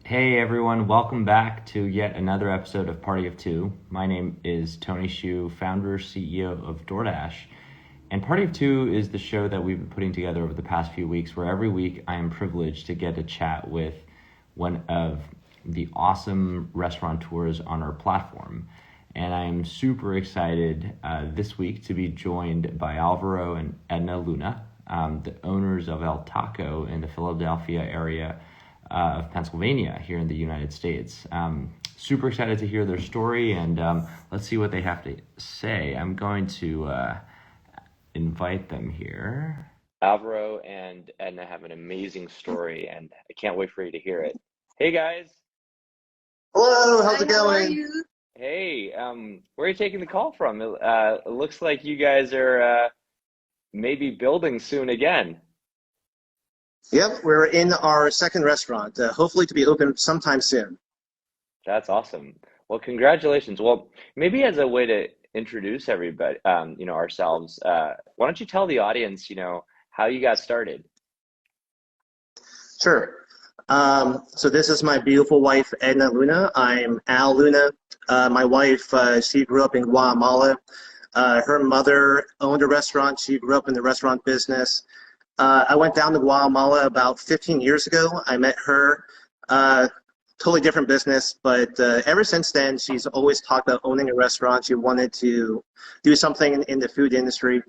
Hey everyone, welcome back to yet another episode of Party of Two. My name is Tony Shu, founder, CEO of DoorDash. And Party of Two is the show that we've been putting together over the past few weeks, where every week I am privileged to get to chat with one of the awesome restaurateurs on our platform. And I am super excited this week to be joined by Alvaro and Edna Luna, the owners of El Taco in the Philadelphia area of Pennsylvania here in the United States. Super excited to hear their story, and let's see what they have to say. I'm going to invite them here. Alvaro and Edna have an amazing story, and I can't wait for you to hear it. Hey guys. Hello, how's it How are going? you? Hey, where are you taking the call from? It looks like you guys are maybe building soon again. Yep, we're in our second restaurant, hopefully to be open sometime soon. That's awesome. Well, congratulations. Well, maybe as a way to introduce everybody, ourselves, why don't you tell the audience, how you got started? Sure. So this is my beautiful wife, Edna Luna. I'm Al Luna. My wife, she grew up in Guatemala. Her mother owned a restaurant. She grew up in the restaurant business. I went down to Guatemala about 15 years ago. I met her. Totally different business, but ever since then, she's always talked about owning a restaurant. She wanted to do something in the food industry.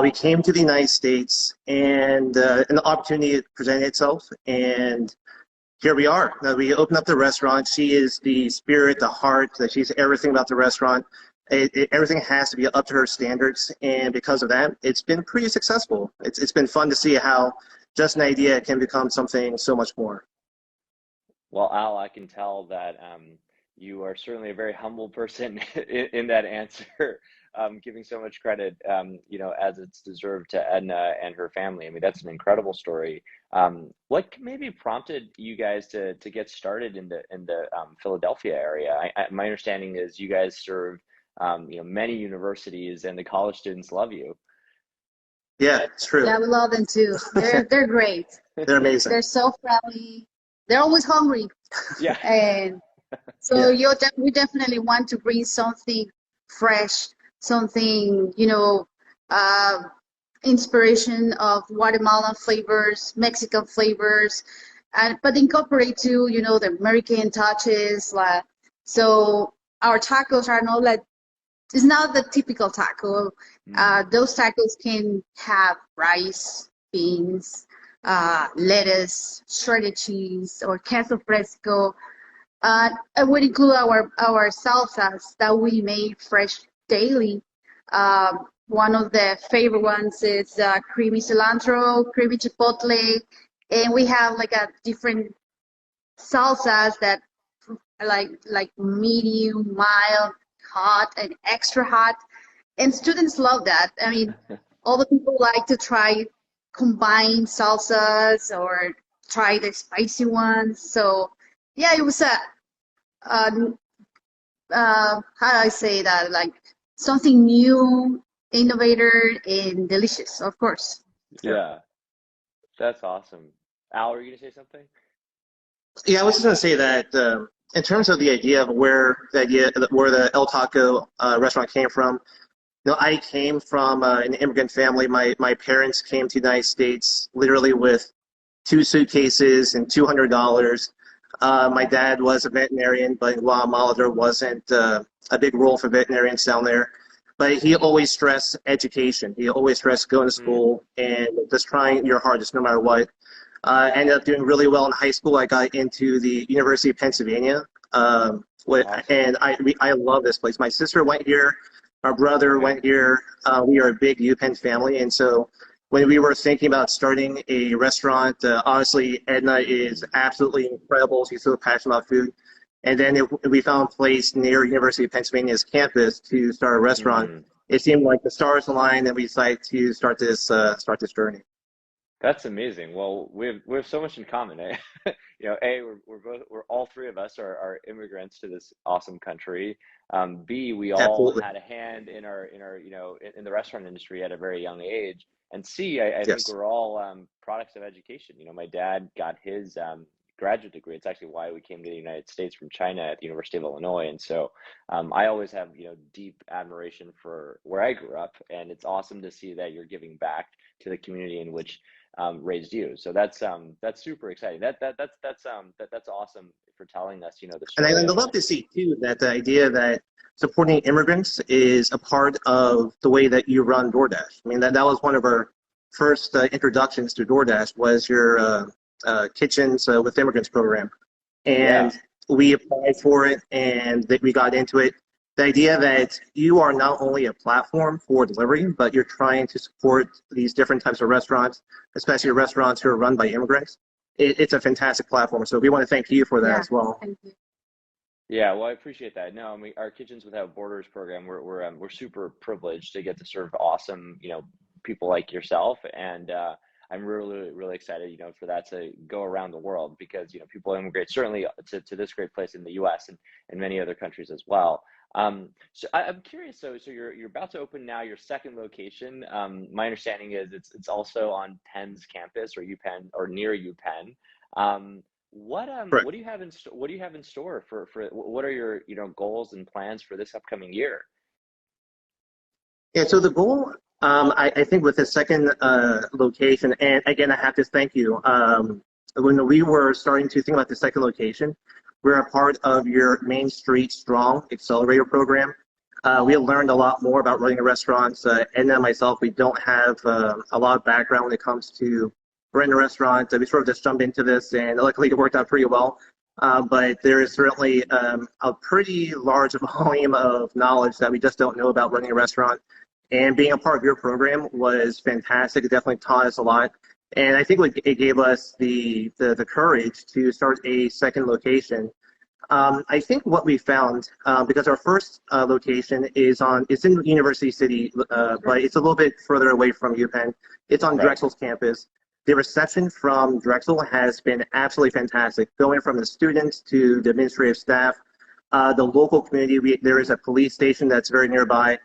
We came to the United States, and an opportunity presented itself, and here we are. Now, we opened up the restaurant. She is the spirit, the heart. She's everything about the restaurant. Everything has to be up to her standards, and because of that, it's been pretty successful. It's been fun to see how just an idea can become something so much more. Well, Al, I can tell that you are certainly a very humble person in that answer, giving so much credit, as it's deserved to Edna and her family. I mean, that's an incredible story. What maybe prompted you guys to get started in the Philadelphia area? My understanding is you guys serve many universities, and the college students love you. Yeah, it's true. Yeah, we love them too. They're great. They're amazing. They're so friendly. They're always hungry, Yeah. and so Yeah. we definitely want to bring something fresh, something uh, inspiration of Guatemalan flavors, Mexican flavors, and but incorporate too, the American touches. So our tacos are not like it's not the typical taco. Mm. Those tacos can have rice, beans, lettuce, shredded cheese, or queso fresco. It would include our salsas that we make fresh daily. One of the favorite ones is creamy cilantro, creamy chipotle, and we have like a different salsas that like medium, mild, hot, and extra hot. And students love that. I mean, all the people like to try combined salsas or try the spicy ones. So yeah, it was uh, how do I say that? Like something new, innovator, and delicious, of course. Yeah. Yeah, that's awesome. Al, are you gonna say something? Yeah, I was just going to say that in terms of the idea of where the El Taco restaurant came from, I came from an immigrant family. My parents came to the United States literally with two suitcases and $200. My dad was a veterinarian, but in Guatemala there wasn't a big role for veterinarians down there. But he always stressed education. He always stressed going to Mm, school and just trying your hardest no matter what. Ended up doing really well in high school. I got into the University of Pennsylvania, awesome. and I love this place. My sister went here, our brother Great. went here. We are a big UPenn family, and so when we were thinking about starting a restaurant, honestly, Edna is absolutely incredible. She's so passionate about food. And then we found a place near University of Pennsylvania's campus to start a restaurant. Mm. It seemed like the stars aligned, and we decided to start this journey. That's amazing. Well, we have so much in common, eh? We're all three of us are immigrants to this awesome country. B, we all Absolutely. had a hand in our in the restaurant industry at a very young age. And C, I think Yes. we're all products of education. You know, my dad got his graduate degree. It's actually why we came to the United States from China at the University of Illinois. And so I always have, you know, deep admiration for where I grew up. And it's awesome to see that you're giving back to the community in which raised you. So that's super exciting. That's awesome for telling us, you know, the And story I'd of love to see too that the idea that supporting immigrants is a part of the way that you run DoorDash. I mean, that was one of our first introductions to DoorDash was your Kitchens with Immigrants program. yeah. And we applied for it and that we got into it. The idea that you are not only a platform for delivery, but you're trying to support these different types of restaurants, especially restaurants who are run by immigrants. It's a fantastic platform. So we want to thank you for that Yeah, as well. thank you. Yeah, well, I appreciate that. No, I mean, our Kitchens Without Borders program, we're super privileged to get to serve awesome, you know, people like yourself, and I'm really excited, you know, for that to go around the world because you know people immigrate certainly to this great place in the U.S. and many other countries as well. So I'm curious. So you're about to open now your second location. My understanding is it's also on Penn's campus or UPenn or near UPenn. What Correct. do you have what do you have in store for what are your, you know, goals and plans for this upcoming year? Yeah, so the goal, I think with the second location, and again, I have to thank you. When we were starting to think about the second location, we're a part of your Main Street Strong Accelerator program. We have learned a lot more about running a restaurant. Edna and myself, we don't have a lot of background when it comes to running a restaurant. We sort of just jumped into this, and luckily it worked out pretty well. But there is certainly a pretty large volume of knowledge that we just don't know about running a restaurant. And being a part of your program was fantastic. It definitely taught us a lot. And I think it gave us the courage to start a second location. I think what we found, because our first location it's in University City, but it's a little bit further away from UPenn. It's on Right. Drexel's campus. The reception from Drexel has been absolutely fantastic, going from the students to the administrative staff, the local community. There is a police station that's very nearby.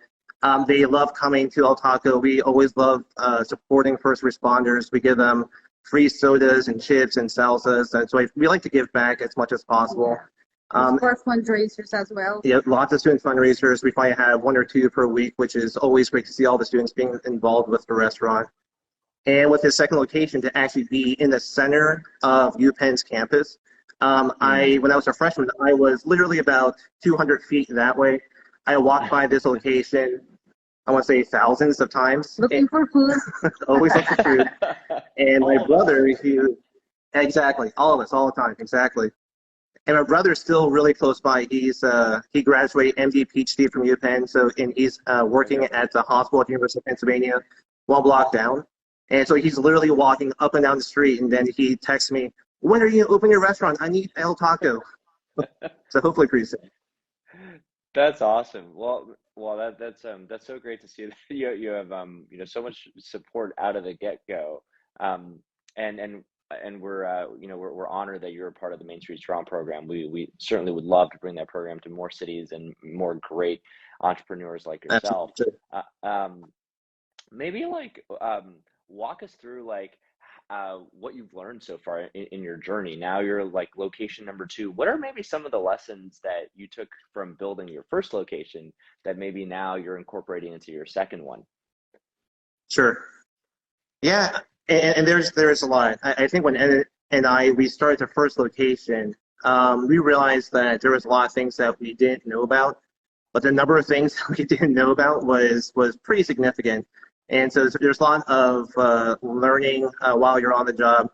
They love coming to El Taco. We always love supporting first responders. We give them free sodas and chips and salsas. And so we like to give back as much as possible. For fundraisers as well. Yeah, lots of student fundraisers. We probably have one or two per week, which is always great to see all the students being involved with the restaurant. And with this second location to actually be in the center of UPenn's campus, when I was a freshman, I was literally about 200 feet that way. I walked by this location, I want to say thousands of times. Looking for food. Always look for food. And my All of brother, exactly, all of us, all the time, exactly. And my brother's still really close by. He graduated MD PhD from UPenn, and he's working at the hospital at the University of Pennsylvania, one block down. And so he's literally walking up and down the street, and then he texts me, "When are you gonna open your restaurant? I need El Taco." So hopefully pretty soon. That's awesome. That's so great to see that you have you know, so much support out of the get-go. Um, and we're you know, we're honored that you're a part of the Main Street Strong program. We certainly would love to bring that program to more cities and more great entrepreneurs like yourself. Absolutely. Um, maybe like walk us through like what you've learned so far in your journey. Now you're like location number two. What are maybe some of the lessons that you took from building your first location that maybe now you're incorporating into your second one? Sure. Yeah, and there's a lot. I think when Ed and we started the first location, we realized that there was a lot of things that we didn't know about, but the number of things we didn't know about was pretty significant. And so there's a lot of learning while you're on the job.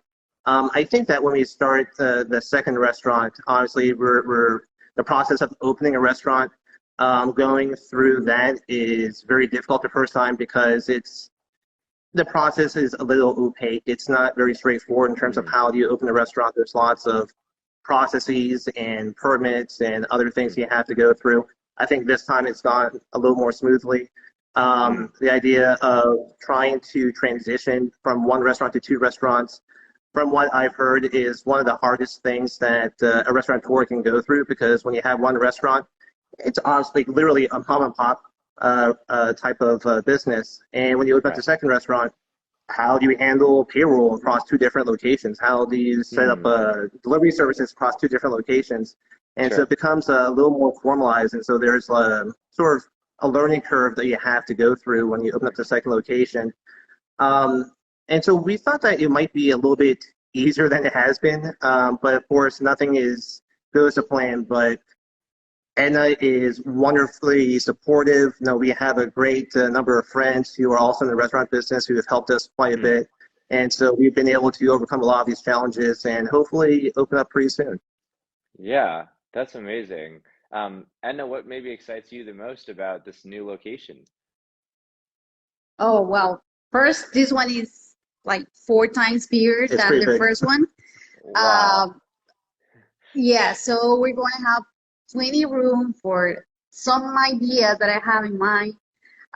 I think that when we start the second restaurant, honestly, we're the process of opening a restaurant. Going through that is very difficult the first time because the process is a little opaque. It's not very straightforward in terms of how do you open a restaurant. There's lots of processes and permits and other things you have to go through. I think this time it's gone a little more smoothly. The idea of trying to transition from one restaurant to two restaurants, from what I've heard, is one of the hardest things that a restaurateur can go through, because when you have one restaurant, it's honestly literally a mom and pop type of business. And when you open up the second restaurant, how do you handle payroll across two different locations? How do you set up delivery services across two different locations? And so Sure. it becomes a little more formalized. And so there's a sort of a learning curve that you have to go through when you open up the second location. Um, and so we thought that it might be a little bit easier than it has been. But of course, nothing is goes to plan. But Edna is wonderfully supportive. You know, we have a great number of friends who are also in the restaurant business who have helped us quite a Mm. bit. And so we've been able to overcome a lot of these challenges and hopefully open up pretty soon. Yeah, that's amazing. Edna, what maybe excites you the most about this new location? Oh, well, first, this one is like 4 times bigger It's than pretty the big. first one. Wow. Um, yeah, so we're going to have plenty room for some ideas that I have in mind.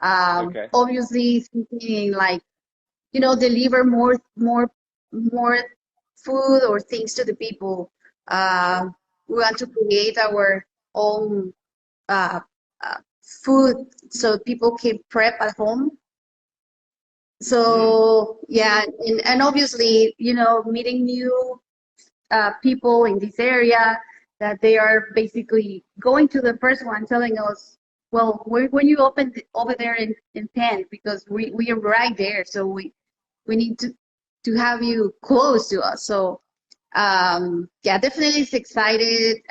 Okay. Obviously, thinking like, deliver more food or things to the people. Uh, Sure. we want to create our own uh, uh, food so people can prep at home. Mm. So yeah, and obviously, meeting new people in this area that they are basically going to the first one telling us, well, when you open over there in Penn, because we are right there, so we need to have you close to us. So yeah, definitely is excited.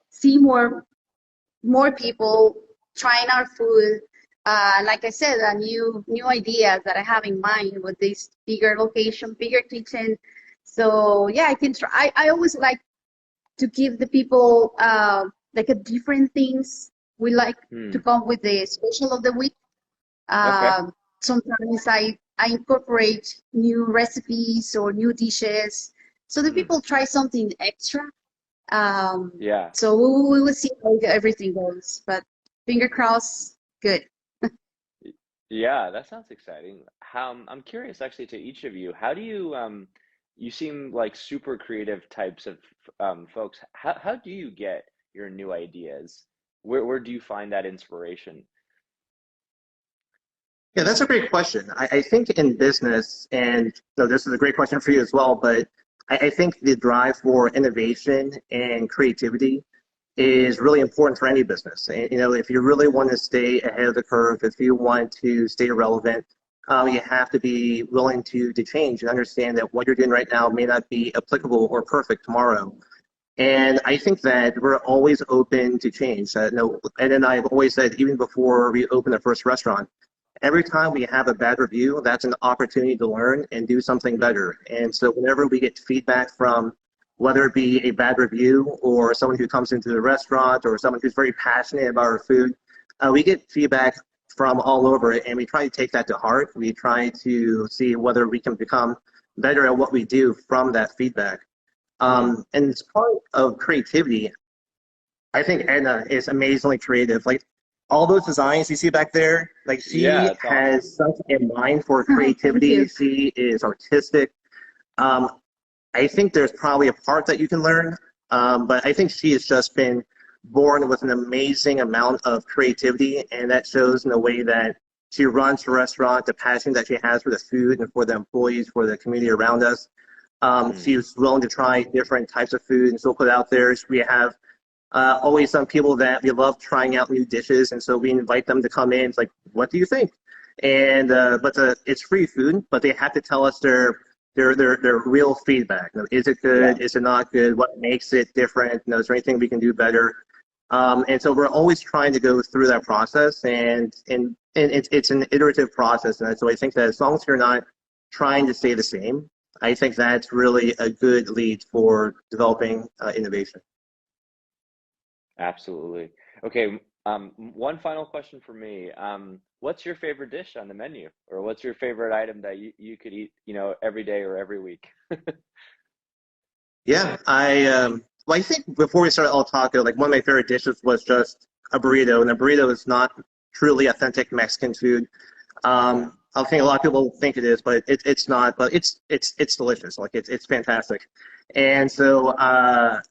See more people trying our food. Like I said, new ideas that I have in mind with this bigger location, bigger kitchen. So yeah, I can try. I always like to give the people like a different things. We like to Hmm. come with the special of the week. Okay. Sometimes I incorporate new recipes or new dishes so the Hmm. people try something extra. Um, Yeah. so we will see how everything goes, but finger crossed, good. Y- Yeah, that sounds exciting. I'm curious actually to each of you. How do you you seem like super creative types of folks. How do you get your new ideas? Where do you find that inspiration? Yeah, that's a great question. I think in business, and so this is a great question for you as well, but I think the drive for innovation and creativity is really important for any business. And, if you really want to stay ahead of the curve, if you want to stay relevant, you have to be willing to change and understand that what you're doing right now may not be applicable or perfect tomorrow. And I think that we're always open to change. No, Ed and I have always said, even before we opened the first restaurant, every time we have a bad review, that's an opportunity to learn and do something Hmm. better. And so whenever we get feedback from whether it be a bad review or someone who comes into the restaurant or someone who's very passionate about our food, we get feedback from all over it, and we try to take that to heart. We try to see whether we can become better at what we do from that feedback. Hmm. And it's part of creativity. I think Edna is amazingly creative. Like all those designs you see back there, like Yeah, she it's awesome. has something in mind for Thank creativity. you. She is artistic. Um, I think there's probably a part that you can learn, but I think she has just been born with an amazing amount of creativity, and that shows in the way that she runs her restaurant, the passion that she has for the food and for the employees, for the community around us. Hmm. She's willing to try different types of food and still put it out there. We have always some people that we love trying out new dishes, and so we invite them to come in. It's like, what do you think? And it's free food, but they have to tell us their real feedback. Is it Yeah. good? Is it not good? What makes it different? Is there anything we can do better? And so we're always trying to go through that process, and it's an iterative process. And so I think that as long as you're not trying to stay the same, I think that's really a good lead for developing innovation. Absolutely. Okay, one final question for me. What's your favorite dish on the menu, or what's your favorite item that you could eat, every day or every week? Yeah, I think before we started all talking, like one of my favorite dishes was just a burrito, and a burrito is not truly authentic Mexican food. Yeah. I think a lot of people think it is, but it's not. But it's delicious. Like it's fantastic. And so I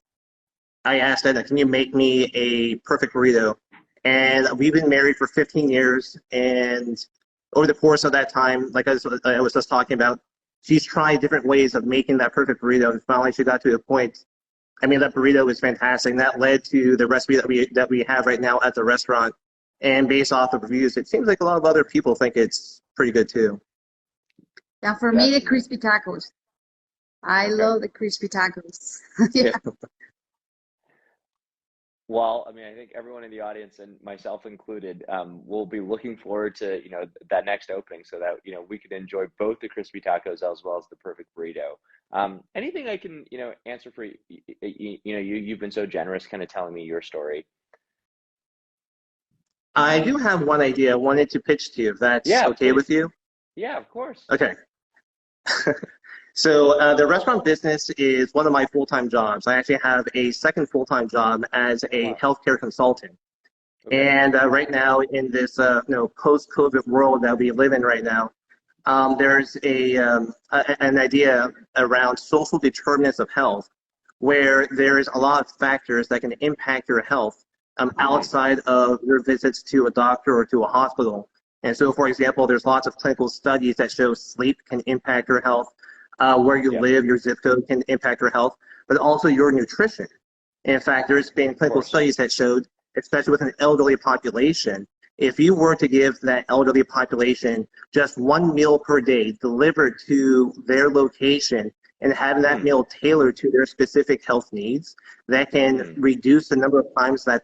asked Edna, can you make me a perfect burrito? And we've been married for 15 years, and over the course of that time, like I was just talking about, she's tried different ways of making that perfect burrito, and finally she got to a point. I mean, that burrito is fantastic, and that led to the recipe that we have right now at the restaurant. And based off of reviews, it seems like a lot of other people think it's pretty good too. Yeah, for me, the crispy tacos. I love the crispy tacos. Yeah. Well, I mean, I think everyone in the audience and myself included will be looking forward to, that next opening so that, we can enjoy both the crispy tacos as well as the perfect burrito. Anything I can, answer for you, you've been so generous kind of telling me your story. I do have one idea I wanted to pitch to you, if that's Yeah, okay please. with you. Yeah, of course. Okay. So the restaurant business is one of my full-time jobs. I actually have a second full-time job as a healthcare consultant. Okay. And right now in this post-COVID world that we live in right now, there's an idea around social determinants of health, where there is a lot of factors that can impact your health outside of your visits to a doctor or to a hospital. And so, for example, there's lots of clinical studies that show sleep can impact your health, where you live, your zip code can impact your health, but also your nutrition. In fact, there's been clinical studies that showed, especially with an elderly population, if you were to give that elderly population just one meal per day delivered to their location and having that meal tailored to their specific health needs, that can reduce the number of times that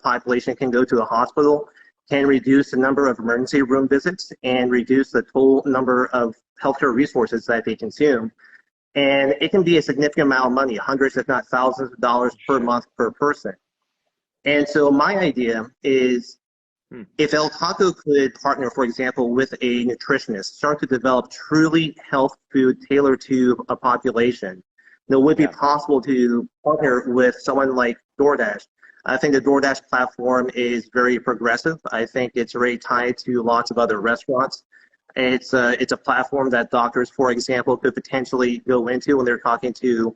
population can go to a hospital, can reduce the number of emergency room visits, and reduce the total number of healthcare resources that they consume. And it can be a significant amount of money, hundreds if not thousands of dollars per month per person. And so my idea is, if El Taco could partner, for example, with a nutritionist, start to develop truly health food tailored to a population, it would be possible to partner with someone like DoorDash. I think the DoorDash platform is very progressive. I think it's very tied to lots of other restaurants. It's a platform that doctors, for example, could potentially go into when they're talking to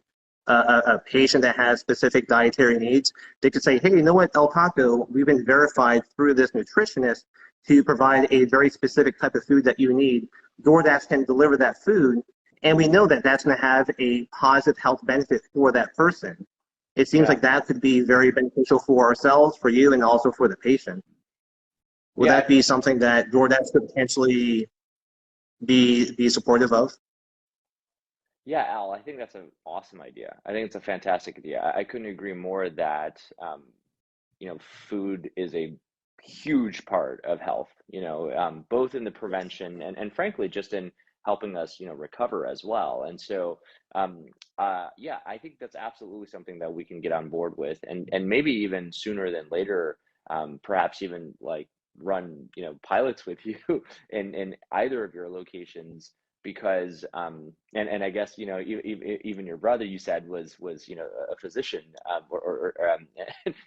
a patient that has specific dietary needs. They could say, hey, you know what, El Taco, we've been verified through this nutritionist to provide a very specific type of food that you need. DoorDash can deliver that food, and we know that that's going to have a positive health benefit for that person. It seems like that could be very beneficial for ourselves, for you, and also for the patient. Would that be something that DoorDash could potentially be supportive of? Yeah, Al, I think that's an awesome idea. I think it's a fantastic idea. I couldn't agree more that, food is a huge part of health, both in the prevention and frankly, just in helping us, recover as well. And so, I think that's absolutely something that we can get on board with, and maybe even sooner than later, perhaps even like run, pilots with you in either of your locations. Because and I guess even your brother, you said, was a physician,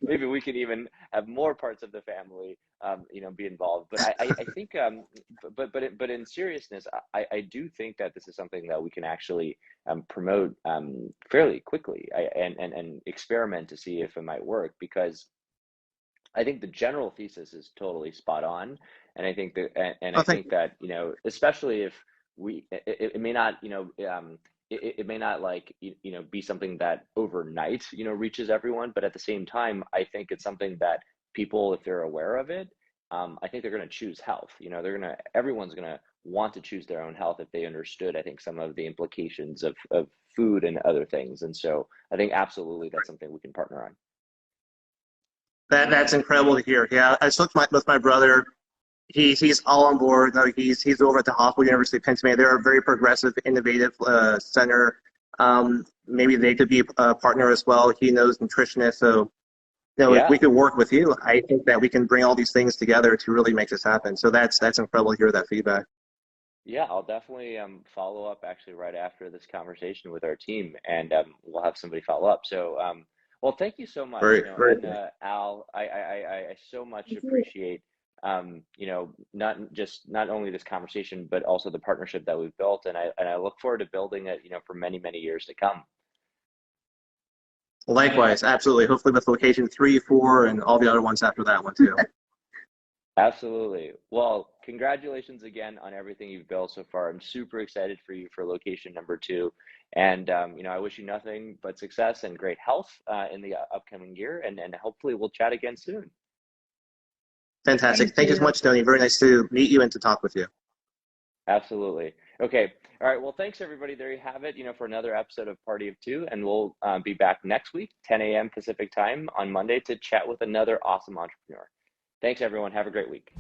maybe we could even have more parts of the family be involved. But I think but in seriousness, I do think that this is something that we can actually promote fairly quickly and experiment to see if it might work, because I think the general thesis is totally spot on, and I think that I think that especially if it may not it may not like be something that overnight reaches everyone, but at the same time I think it's something that people, if they're aware of it, I think they're going to choose health. Everyone's going to want to choose their own health if they understood, I think, some of the implications of food and other things. And so I think absolutely that's something we can partner on. That's incredible to hear. Yeah, I spoke with my brother. He's all on board. He's over at the Hospital University of Pennsylvania. They're a very progressive, innovative center. Maybe they could be a partner as well. He knows nutritionists, so if we could work with you, I think that we can bring all these things together to really make this happen. So that's incredible to hear that feedback. Yeah, I'll definitely follow up actually right after this conversation with our team, and we'll have somebody follow up. So, well, thank you so much, and Al, I so much appreciate not only this conversation, but also the partnership that we've built, and I look forward to building it, for many, many years to come. Likewise, absolutely. Hopefully with location 3, 4, and all the other ones after that one too. Absolutely. Well, congratulations again on everything you've built so far. I'm super excited for you for location number two. And, I wish you nothing but success and great health in the upcoming year. And hopefully we'll chat again soon. Fantastic. Thank Thank you so you. much, Tony. Very nice to meet you and to talk with you. Absolutely. Okay. All right. Well, thanks everybody. There you have it, for another episode of Party of Two. And we'll be back next week, 10 a.m. Pacific time on Monday to chat with another awesome entrepreneur. Thanks, everyone. Have a great week.